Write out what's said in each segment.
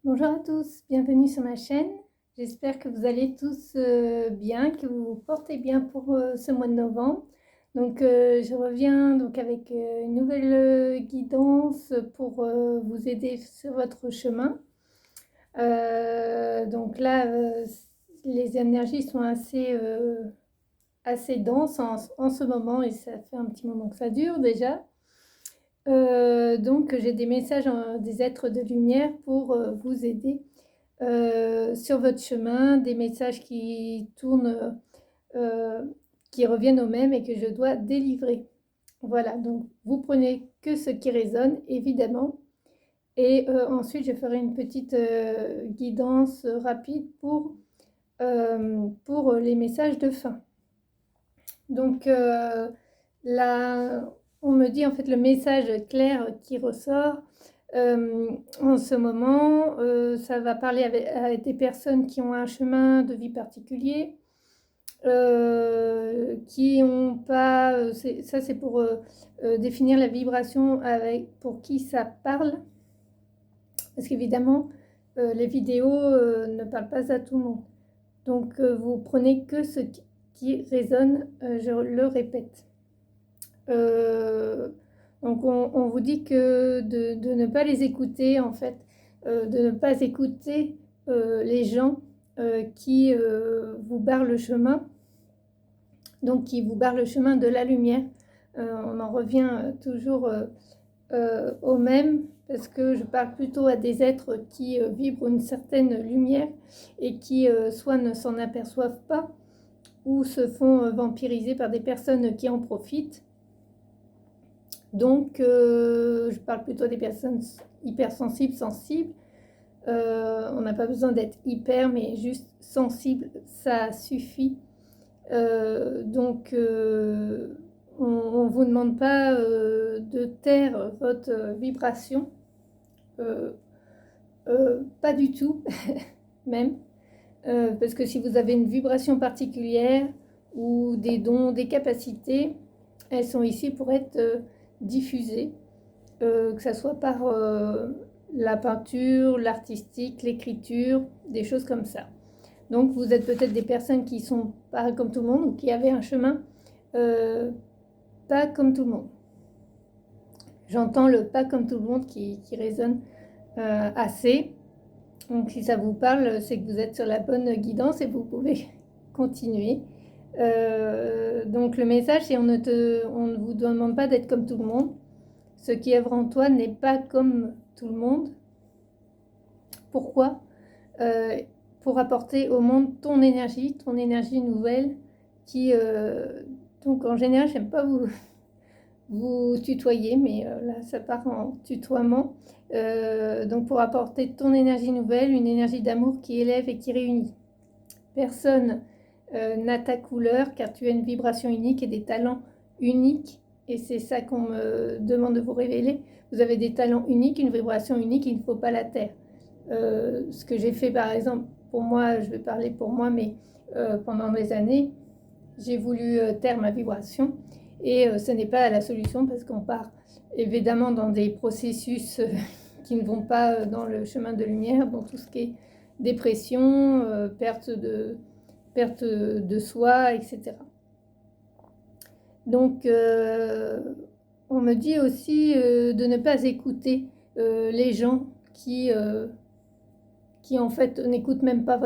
Bonjour à tous, bienvenue sur ma chaîne. J'espère que vous allez tous bien, que vous vous portez bien pour ce mois de novembre. Donc je reviens donc avec une nouvelle guidance pour vous aider sur votre chemin. Donc là, les énergies sont assez denses en ce moment et ça fait un petit moment que ça dure déjà. Donc j'ai des messages des êtres de lumière pour vous aider sur votre chemin, des messages qui tournent, qui reviennent au même et que je dois délivrer. Voilà, donc vous prenez que ce qui résonne, évidemment. Et ensuite, je ferai une petite guidance rapide pour les messages de fin. Donc là, on me dit en fait le message clair qui ressort. En ce moment, ça va parler à des personnes qui ont un chemin de vie particulier, qui n'ont pas... ça, c'est pour définir la vibration pour qui ça parle. Parce qu'évidemment, les vidéos ne parlent pas à tout le monde. Donc, vous prenez que ce qui résonne, je le répète. Donc on vous dit que de ne pas les écouter en fait, de ne pas écouter les gens qui vous barrent le chemin, donc qui vous barrent le chemin de la lumière. On en revient toujours au même, parce que je parle plutôt à des êtres qui vibrent une certaine lumière et qui soit ne s'en aperçoivent pas ou se font vampiriser par des personnes qui en profitent. Donc, je parle plutôt des personnes hypersensibles, sensibles. On n'a pas besoin d'être hyper, mais juste sensible, ça suffit. Donc, on ne vous demande pas de taire votre vibration. Pas du tout, même. Parce que si vous avez une vibration particulière ou des dons, des capacités, elles sont ici pour être diffusées, que ce soit par la peinture, l'artistique, l'écriture, des choses comme ça. Donc vous êtes peut-être des personnes qui sont pas comme tout le monde ou qui avaient un chemin pas comme tout le monde. J'entends le pas comme tout le monde qui résonne assez. Donc si ça vous parle, c'est que vous êtes sur la bonne guidance et vous pouvez continuer. Donc le message, c'est on ne vous demande pas d'être comme tout le monde. Ce qui œuvre en toi n'est pas comme tout le monde. Pourquoi pour apporter au monde ton énergie nouvelle qui... donc en général, j'aime pas vous tutoyer, mais là, ça part en tutoiement. Donc pour apporter ton énergie nouvelle, une énergie d'amour qui élève et qui réunit. Personne n'a ta couleur, car tu as une vibration unique et des talents uniques. Et c'est ça qu'on me demande de vous révéler. Vous avez des talents uniques, une vibration unique, il ne faut pas la taire. Ce que j'ai fait par exemple, pour moi, je vais parler pour moi, mais pendant des années, j'ai voulu taire ma vibration. Et ce n'est pas la solution parce qu'on part évidemment dans des processus qui ne vont pas dans le chemin de lumière, dans tout ce qui est dépression, perte de soi, etc. Donc, on me dit aussi de ne pas écouter les gens qui en fait n'écoutent même pas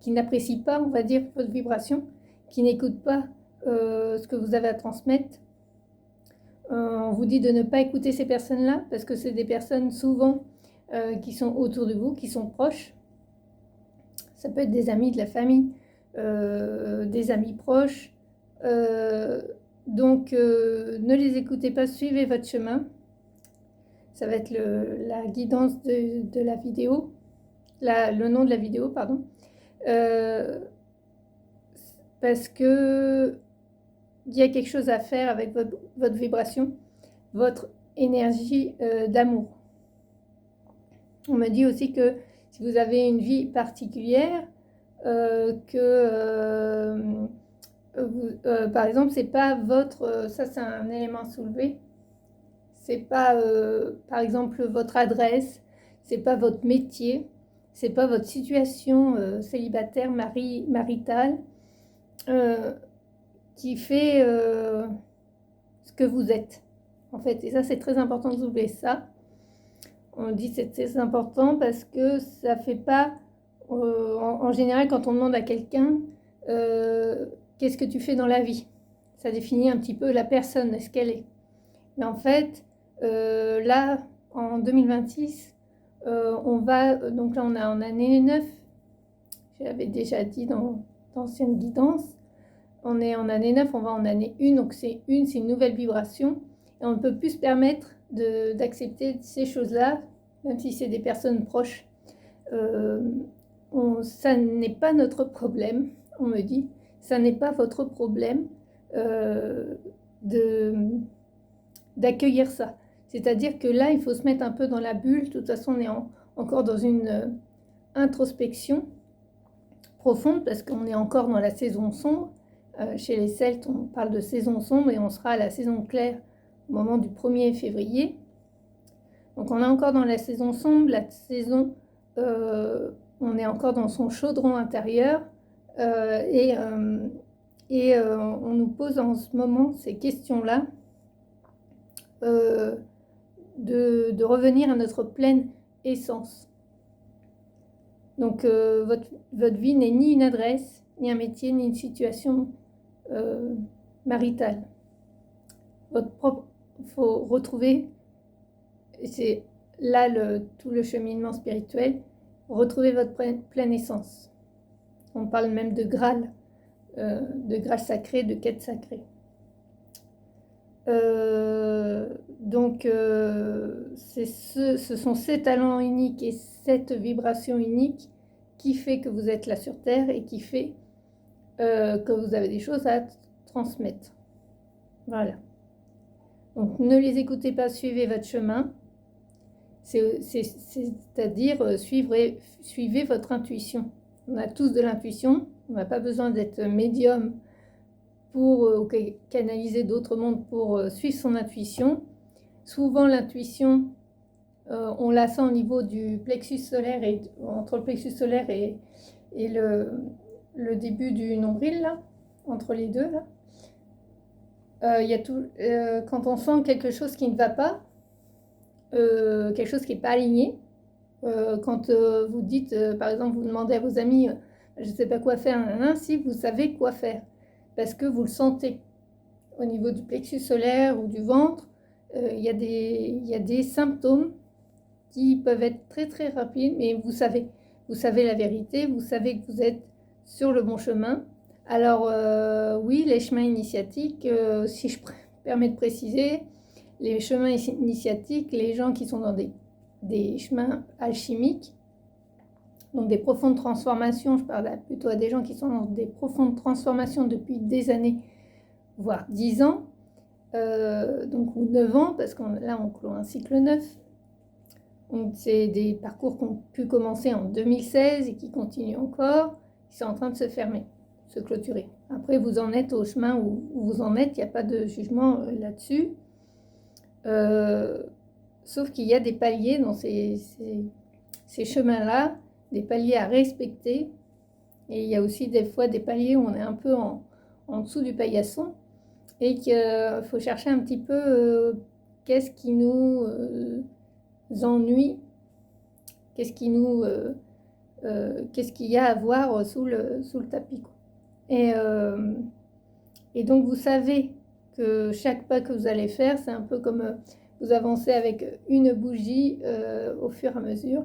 qui n'apprécient pas, on va dire, votre vibration, qui n'écoutent pas ce que vous avez à transmettre. On vous dit de ne pas écouter ces personnes-là parce que c'est des personnes souvent qui sont autour de vous, qui sont proches. Ça peut être des amis, de la famille, des amis proches. Donc, ne les écoutez pas, suivez votre chemin. Ça va être la guidance de la vidéo, le nom de la vidéo, pardon. Parce que il y a quelque chose à faire avec votre vibration, votre énergie d'amour. On me dit aussi que si vous avez une vie particulière, par exemple, c'est pas votre... ça, c'est un élément soulevé. C'est pas, par exemple, votre adresse, c'est pas votre métier. c'est pas votre situation célibataire, maritale, qui fait ce que vous êtes, en fait. Et ça, c'est très important de vous oublier ça. On dit que c'est très important parce que ça fait pas... en général, quand on demande à quelqu'un qu'est-ce que tu fais dans la vie, ça définit un petit peu la personne, est-ce qu'elle est. Mais en fait, là, en 2026, on va... donc là, on est en année 9. J'avais déjà dit dans d'anciennes guidances. On est en année 9, on va en année 1. Donc c'est une nouvelle vibration. Et on ne peut plus se permettre d'accepter ces choses-là, même si c'est des personnes proches. Ça n'est pas notre problème, on me dit. Ça n'est pas votre problème d'accueillir ça. C'est-à-dire que là, il faut se mettre un peu dans la bulle. De toute façon, on est encore dans une introspection profonde parce qu'on est encore dans la saison sombre. Chez les Celtes, on parle de saison sombre et on sera à la saison claire au moment du 1er février. Donc on est encore dans la saison sombre, la saison, on est encore dans son chaudron intérieur et on nous pose en ce moment ces questions-là de revenir à notre pleine essence. Donc votre vie n'est ni une adresse, ni un métier, ni une situation maritale. Il faut retrouver, c'est là tout le cheminement spirituel, retrouver votre pleine essence. On parle même de Graal sacré, de quête sacrée. Donc ce sont ces talents uniques et cette vibration unique qui fait que vous êtes là sur Terre et qui fait que vous avez des choses à transmettre. Voilà. Donc ne les écoutez pas, suivez votre chemin. C'est-à-dire suivez votre intuition. On a tous de l'intuition. On n'a pas besoin d'être médium pour canaliser d'autres mondes pour suivre son intuition. Souvent l'intuition, on la sent au niveau du plexus solaire et entre le plexus solaire et le début du nombril là, entre les deux là. Y a tout, quand on sent quelque chose qui ne va pas, quelque chose qui n'est pas aligné, quand vous dites, par exemple, vous demandez à vos amis, je ne sais pas quoi faire, si vous savez quoi faire, parce que vous le sentez au niveau du plexus solaire ou du ventre, il y a des symptômes qui peuvent être très très rapides, mais vous savez la vérité, vous savez que vous êtes sur le bon chemin. Alors oui, les chemins initiatiques, si je permets de préciser, les chemins initiatiques, les gens qui sont dans des chemins alchimiques, donc des profondes transformations, je parle plutôt à des gens qui sont dans des profondes transformations depuis des années, voire 10 ans, donc ou 9 ans, parce que là on clôt un cycle 9. Donc c'est des parcours qui ont pu commencer en 2016 et qui continuent encore, qui sont en train de se fermer, se clôturer. Après vous en êtes au chemin où vous en êtes, il n'y a pas de jugement là-dessus. Sauf qu'il y a des paliers dans ces chemins-là, des paliers à respecter. Et il y a aussi des fois des paliers où on est un peu en dessous du paillasson et qu'il faut chercher un petit peu qu'est-ce qui nous ennuie, qu'est-ce qu'il y a à voir sous le tapis, quoi. Et donc vous savez que chaque pas que vous allez faire, c'est un peu comme vous avancez avec une bougie au fur et à mesure,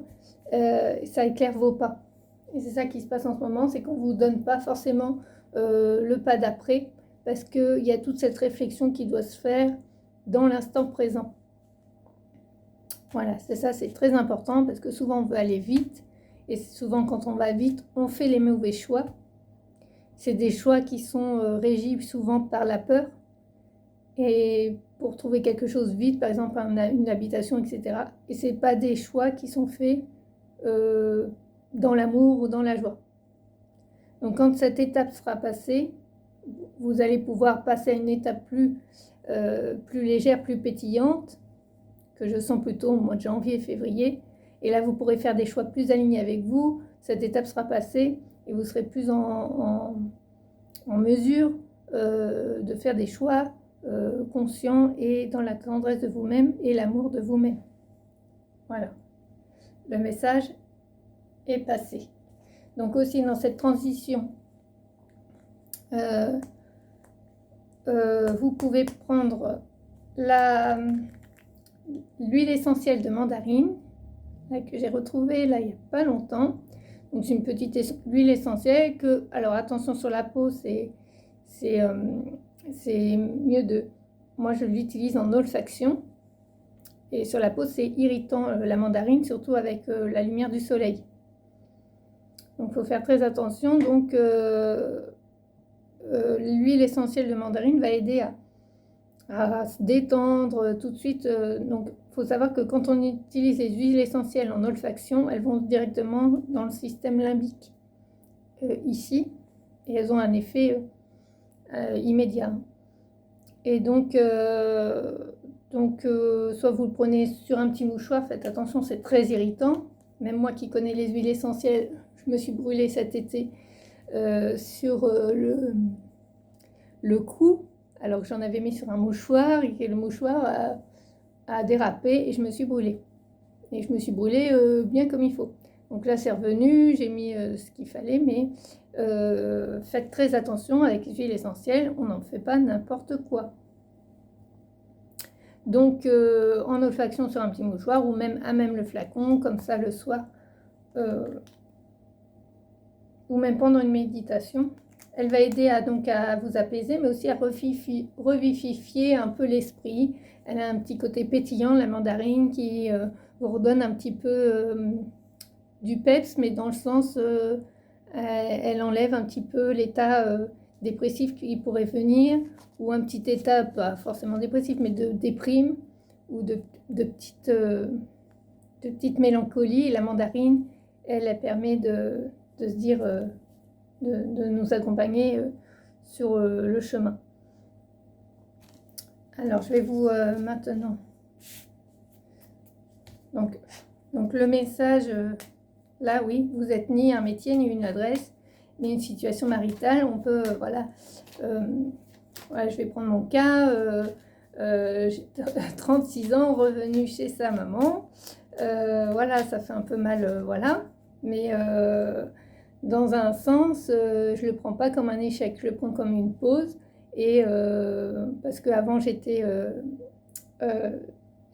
ça éclaire vos pas. Et c'est ça qui se passe en ce moment, c'est qu'on ne vous donne pas forcément le pas d'après, parce qu'il y a toute cette réflexion qui doit se faire dans l'instant présent. Voilà, c'est ça, c'est très important, parce que souvent on veut aller vite, et souvent quand on va vite, on fait les mauvais choix. C'est des choix qui sont régis souvent par la peur. Et pour trouver quelque chose vite, par exemple une habitation, etc. Et ce n'est pas des choix qui sont faits dans l'amour ou dans la joie. Donc quand cette étape sera passée, vous allez pouvoir passer à une étape plus légère, plus pétillante, que je sens plutôt au mois de janvier, février. Et là, vous pourrez faire des choix plus alignés avec vous. Cette étape sera passée et vous serez plus en mesure de faire des choix conscients et dans la tendresse de vous-même et l'amour de vous-même. Voilà, le message est passé. Donc aussi dans cette transition, vous pouvez prendre l'huile essentielle de mandarine là, que j'ai retrouvée là, il n'y a pas longtemps. Donc c'est une petite huile essentielle que, alors attention sur la peau, c'est mieux de... Moi je l'utilise en olfaction. Et sur la peau c'est irritant la mandarine, surtout avec la lumière du soleil. Donc il faut faire très attention. Donc l'huile essentielle de mandarine va aider à se détendre tout de suite. Donc il faut savoir que quand on utilise les huiles essentielles en olfaction, elles vont directement dans le système limbique ici, et elles ont un effet immédiat. Et donc soit vous le prenez sur un petit mouchoir, faites attention, c'est très irritant. Même moi qui connais les huiles essentielles, je me suis brûlée cet été sur le cou, alors que j'en avais mis sur un mouchoir et que le mouchoir a dérapé et je me suis brûlée. Et je me suis brûlée bien comme il faut. Donc là c'est revenu, j'ai mis ce qu'il fallait, mais faites très attention avec les huiles essentielles, on n'en fait pas n'importe quoi. Donc en olfaction sur un petit mouchoir ou même à même le flacon, comme ça le soir, ou même pendant une méditation. Elle va aider à vous apaiser, mais aussi à revivifier un peu l'esprit. Elle a un petit côté pétillant, la mandarine, qui vous redonne un petit peu du peps, mais dans le sens, elle enlève un petit peu l'état dépressif qui pourrait venir, ou un petit état, pas forcément dépressif, mais de déprime, ou de petite mélancolie. La mandarine, elle permet de se dire... de nous accompagner sur le chemin. Alors, je vais vous maintenant... Donc le message, là, oui, vous êtes ni un métier, ni une adresse, ni une situation maritale. On peut, voilà, je vais prendre mon cas. J'ai 36 ans, revenu chez sa maman. Voilà, ça fait un peu mal, voilà. Mais... dans un sens, je ne le prends pas comme un échec, je le prends comme une pause. Et parce qu'avant, j'étais...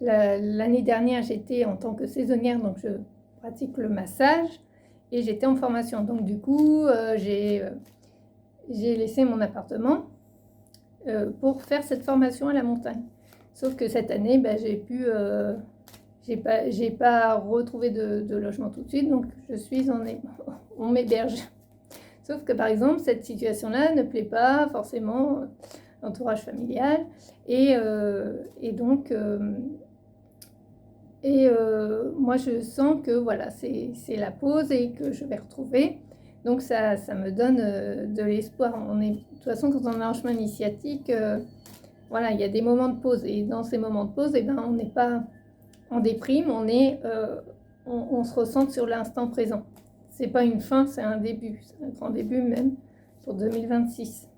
l'année dernière, j'étais en tant que saisonnière, donc je pratique le massage. Et j'étais en formation. Donc du coup, j'ai laissé mon appartement pour faire cette formation à la montagne. Sauf que cette année, j'ai pas retrouvé de logement tout de suite, donc je suis on m'héberge. Sauf que par exemple, cette situation-là ne plaît pas forcément l'entourage familial, et donc moi je sens que voilà, c'est la pause et que je vais retrouver. Donc ça me donne de l'espoir. De toute façon, quand on est en chemin initiatique, voilà, il y a des moments de pause, et dans ces moments de pause, on n'est pas en déprime, on se ressent sur l'instant présent. C'est pas une fin, c'est un début, c'est un grand début même pour 2026.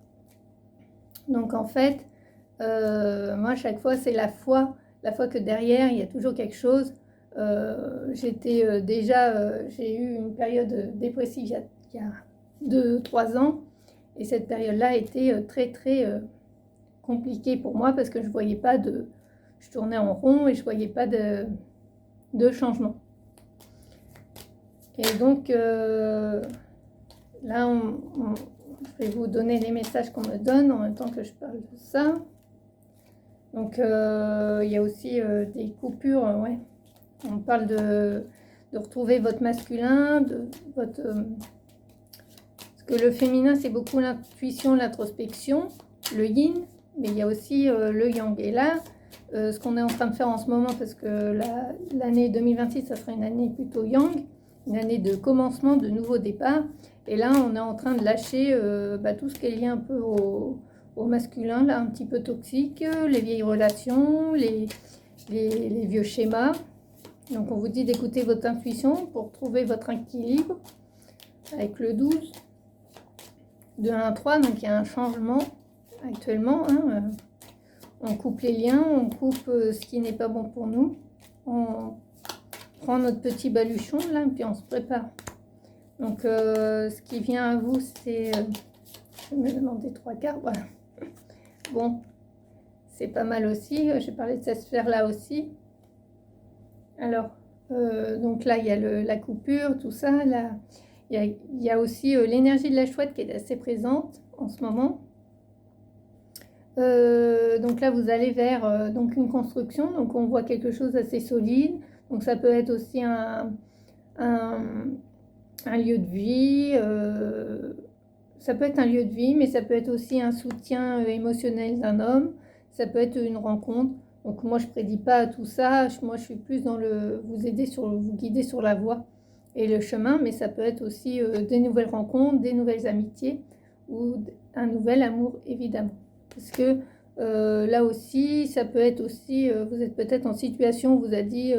Donc en fait, moi à chaque fois c'est la foi que derrière il y a toujours quelque chose. J'étais j'ai eu une période dépressive il y a 2-3 ans, et cette période-là a été très très compliquée pour moi parce que je voyais pas je tournais en rond et je voyais pas de changement. Et donc là, je vais vous donner les messages qu'on me donne en même temps que je parle de ça. Donc il y a aussi des coupures, ouais. On parle de retrouver votre masculin, parce que le féminin c'est beaucoup l'intuition, l'introspection, le yin, mais il y a aussi le yang. Et là, ce qu'on est en train de faire en ce moment, parce que l'année 2026, ça sera une année plutôt yang, une année de commencement, de nouveau départ. Et là, on est en train de lâcher tout ce qui est lié un peu au masculin, là, un petit peu toxique, les vieilles relations, les vieux schémas. Donc on vous dit d'écouter votre intuition pour trouver votre équilibre avec le 12. De 1 à 3, donc il y a un changement actuellement. Hein. On coupe les liens, on coupe ce qui n'est pas bon pour nous. On prend notre petit baluchon là, puis on se prépare. Donc ce qui vient à vous, c'est... je vais me demander 3 quarts, voilà. Bon, c'est pas mal aussi. J'ai parlé de cette sphère-là aussi. Alors, donc là, il y a la coupure, tout ça. Là, il y a aussi l'énergie de la chouette qui est assez présente en ce moment. Donc là, vous allez vers donc une construction. Donc on voit quelque chose d'assez solide. Donc ça peut être aussi un lieu de vie. Ça peut être un lieu de vie, mais ça peut être aussi un soutien émotionnel d'un homme. Ça peut être une rencontre. Donc moi, je ne prédis pas tout ça. Moi, je suis plus dans vous guider sur la voie et le chemin. Mais ça peut être aussi des nouvelles rencontres, des nouvelles amitiés ou un nouvel amour, évidemment. Parce que là aussi, ça peut être aussi, vous êtes peut-être en situation où vous a dit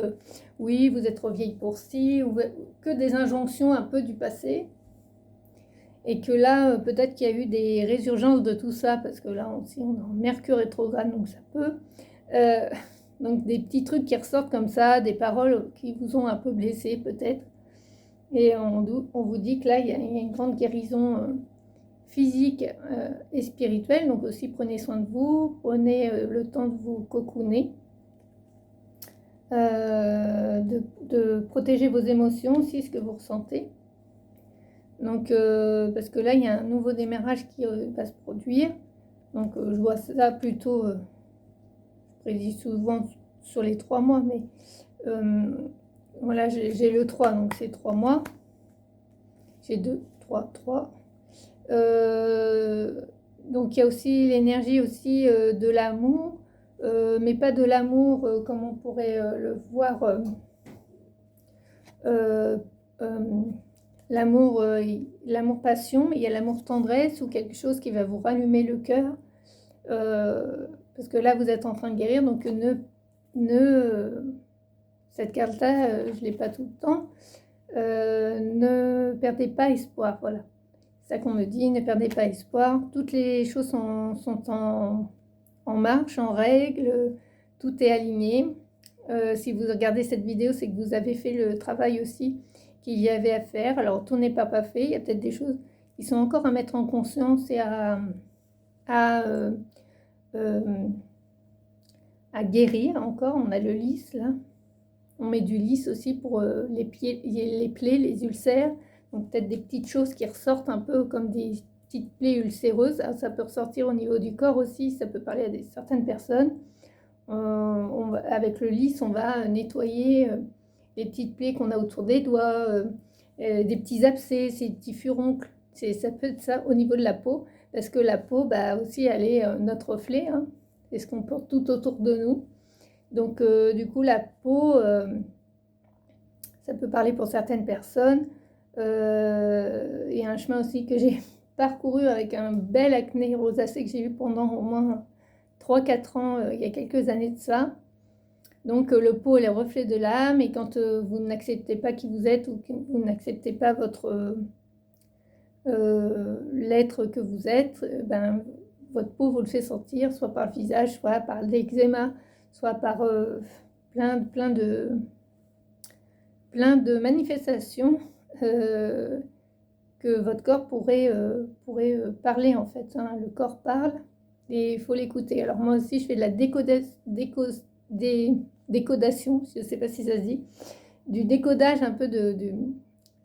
oui, vous êtes trop vieille pour ci, ou que des injonctions un peu du passé. Et que là, peut-être qu'il y a eu des résurgences de tout ça, parce que là aussi, on est en Mercure rétrograde, donc ça peut. Donc des petits trucs qui ressortent comme ça, des paroles qui vous ont un peu blessé peut-être. Et on vous dit que là, il y a une grande guérison physique et spirituelle. Donc aussi, prenez soin de vous, prenez le temps de vous cocooner. De protéger vos émotions aussi, ce que vous ressentez. Donc, parce que là, il y a un nouveau démarrage qui va se produire. Donc, je vois ça plutôt, je prédis souvent sur les 3 mois, mais voilà, j'ai le 3, donc c'est 3 mois. J'ai 2, 3, 3. Donc, il y a aussi l'énergie aussi de l'amour, mais pas de l'amour comme on pourrait le voir. L'amour passion, il y a l'amour tendresse ou quelque chose qui va vous rallumer le cœur, parce que là vous êtes en train de guérir, donc cette carte-là, je ne l'ai pas tout le temps, ne perdez pas espoir, voilà, c'est ça qu'on me dit, ne perdez pas espoir, toutes les choses sont en marche, en règle, tout est aligné. Si vous regardez cette vidéo, c'est que vous avez fait le travail aussi qu'il y avait à faire. Alors, tout n'est pas fait. Il y a peut-être des choses qui sont encore à mettre en conscience et à guérir encore. On a le lys, là. On met du lys aussi pour les plaies, les ulcères. Donc, peut-être des petites choses qui ressortent un peu comme des petites plaies ulcéreuses. Alors, ça peut ressortir au niveau du corps aussi. Ça peut parler à certaines personnes. Avec le lys, on va nettoyer les petites plaies qu'on a autour des doigts, des petits abcès, ces petits furoncles. Ça peut être ça au niveau de la peau, parce que la peau, bah, aussi, elle est notre reflet. Hein, c'est ce qu'on porte tout autour de nous. Donc, du coup, la peau, ça peut parler pour certaines personnes. Il y a un chemin aussi que j'ai parcouru avec un bel acné rosacée que j'ai eu pendant au moins 3-4 ans, il y a quelques années de ça. Donc le pot est le reflet de l'âme, et quand vous n'acceptez pas qui vous êtes ou que vous n'acceptez pas votre l'être que vous êtes, ben, votre peau vous le fait sentir, soit par le visage, soit par l'eczéma, soit par plein de manifestations que votre corps pourrait parler en fait. Hein. Le corps parle et il faut l'écouter. Alors moi aussi je fais de la décodation, je ne sais pas si ça se dit, du décodage un peu du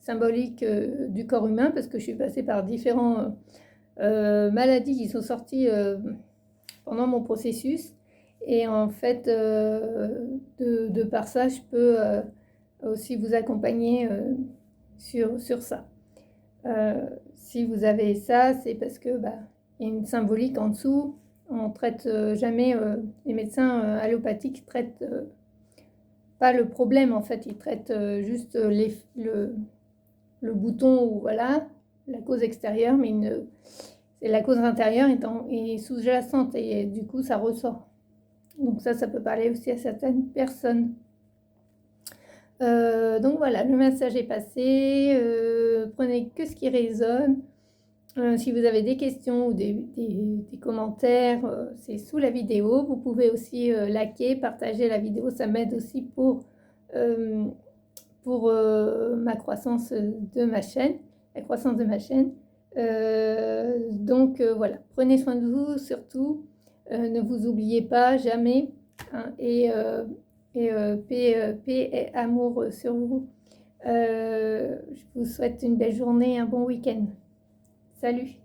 symbolique du corps humain, parce que je suis passée par différentes maladies qui sont sorties pendant mon processus, et en fait de par ça je peux aussi vous accompagner sur ça. Si vous avez ça, c'est parce que y a une symbolique en dessous. On traite jamais, les médecins allopathiques traitent pas le problème en fait, ils traitent juste le bouton, ou voilà, la cause extérieure, mais la cause intérieure est sous-jacente, et du coup ça ressort. Donc ça peut parler aussi à certaines personnes. Donc voilà, le message est passé. Prenez que ce qui résonne. Si vous avez des questions ou des commentaires, c'est sous la vidéo. Vous pouvez aussi liker, partager la vidéo. Ça m'aide aussi pour ma croissance de ma chaîne, la croissance de ma chaîne. Donc voilà, prenez soin de vous surtout. Ne vous oubliez pas jamais, hein, paix et amour sur vous. Je vous souhaite une belle journée, un bon week-end. Salut!